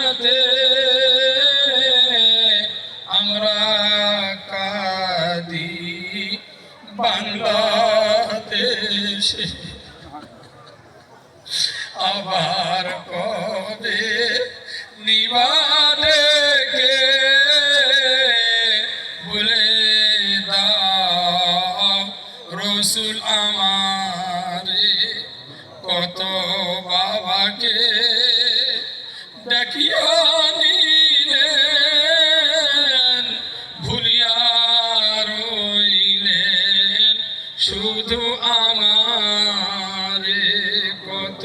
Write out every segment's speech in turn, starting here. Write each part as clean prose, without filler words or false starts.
দুনিয়াতে আমরা কাঁদি বাংলাদেশে, আবার কবে নিবাবে কে বলে দাও রসুল আমারে, কত বাবাকে ডাকিয়া নিলেন, ভুলিয়া রইলেন শুধু আমারে, কত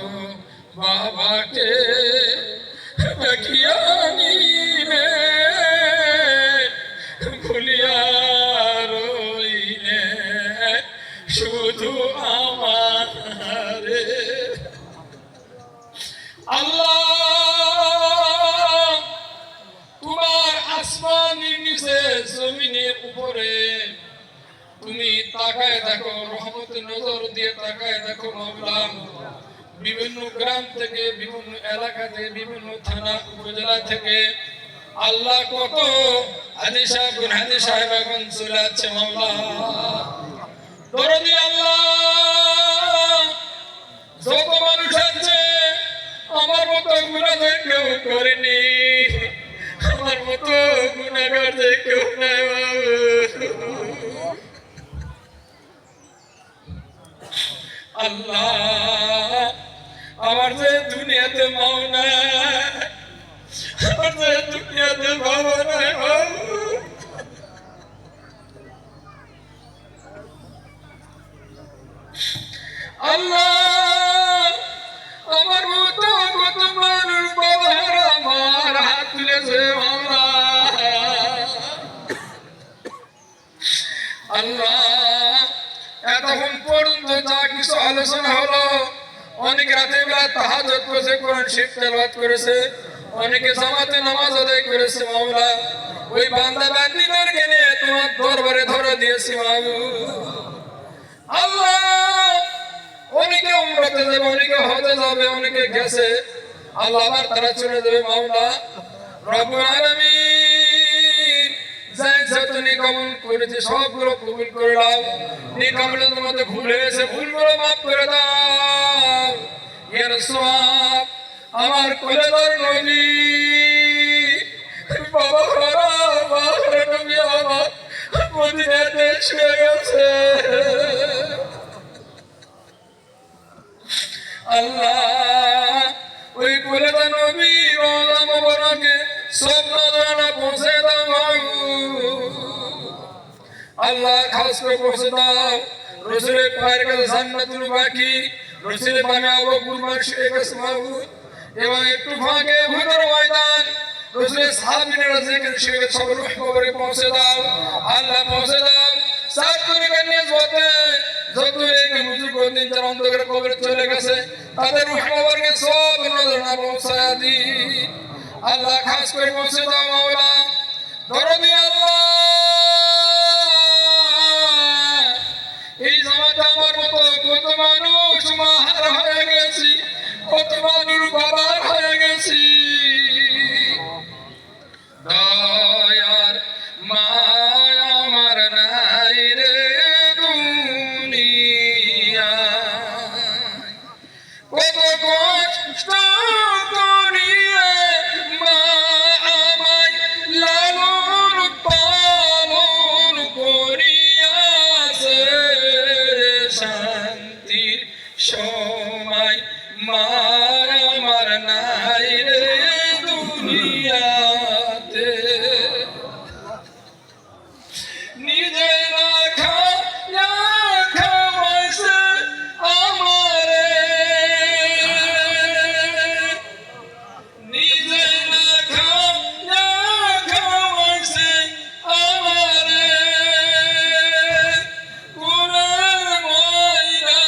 বাবাকে ডাকিয়া নিলেন, ভুলিয়া রইলেন শুধু আমারে। আল্লাহ তোমার আসমানের নিচে জমিনের উপরে তুমি তাকায় দেখো, রহমতের নজর দিয়ে তাকায় দেখো মাওলা, বিভিন্ন গ্রাম থেকে, বিভিন্ন এলাকা থেকে, বিভিন্ন থানা উপজেলা থেকে আল্লাহ কত হাজী সাহেব হাজী সাহেব এখন চলে যাচ্ছে মাওলা। দরদি আল্লাহ, যত মানুষ আছে আমার মতো গুনাহ কেউ করেনি, আমার মতো গুনাহগার কেউ নাই আল্লাহ। আমার যে দুনিয়াতে মাও নাই, আমার যে দুনিয়াতে বাবা নাই আল্লাহ, আমার মতো কত মানুষ বাবার আমার হাত তুলেছে আল্লাহ। এতক্ষণ পর্যন্ত যা কিছু আলোচনা হলো, অনেক রাতে বেলা তাহাজ্জুদ করেছে, কোরআন শরীফ তেলাওয়াত করেছে, অনেকে জামাতে নামাজ আদায় করেছে মাওলা। ওই বান্দা বান্দীদেরকে নিয়ে তোমার দরবারে ধরে দিয়েছি মাওলা। আল্লাহ অনেকে উমরাতে যাবে, অনেকে হজে যাবে, অনেকে গেছে আল্লাহ, আবার তারা চলে যাবে মাওলা। রব্বুল আলামিন যত নিকামল করেছে সবগুলো কবুল করে দাও, নিকামলের মধ্যে ভুল হয়েছে ভুলগুলো মাফ করে দাও ইয়া রাসূল। আমার কলেজার নবী বাবা আমার নবী আমার মদিনাতে শুয়ে গেছে আল্লাহ, ওই কলেজার নবী রওজা মোবারকে সব নজরানা পৌঁছে দাও আল্লাহ, খাস করে পৌঁছে দাও রসুলের পায়ের কাছে জান্নাতুল বাকি, রসুলের পানে আবু কুরবান শুয়ে গেছে মাহবুব, এবং একটু ফাঁকে ভুতর ময়দান রসুলের সাহাবীরা যেখানে শুয়ে গেছে সব রূহ কবরে পৌঁছে দাও আল্লাহ, পৌঁছে দাও। সাত দুনিয়ার নিয়ামতে যত এই মুজিব দিন যারা অন্ধকারে কবরে চলে গেছে তাদের রূহ কবরে সব নজরানা পৌঁছায়া দি আল্লাহ, খাস করে পৌঁছে দাও মাওলা। দরদি আল্লাহ, এই জামাতে আমার মতো কত মানুষ মাহার হয়ে গেছি, কত মানুষ বাবার হয়ে গেছি, দয়ার মায়া আমার নাই রে দুনিয়া, কত কষ্ট করিয়ে মা আমায় লালন পালন করিয়াছে, শান্তির সময় মা আমার নাই রে দুনিয়াতে, নিজে রাখা রাখাইছে আমারে, নিজে রাখা রাখাইছে আমারে, কোরআন মাইরা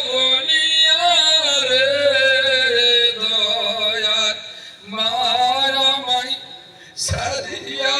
বলিয়া রে, দয়ার মায়া মাই সারিয়া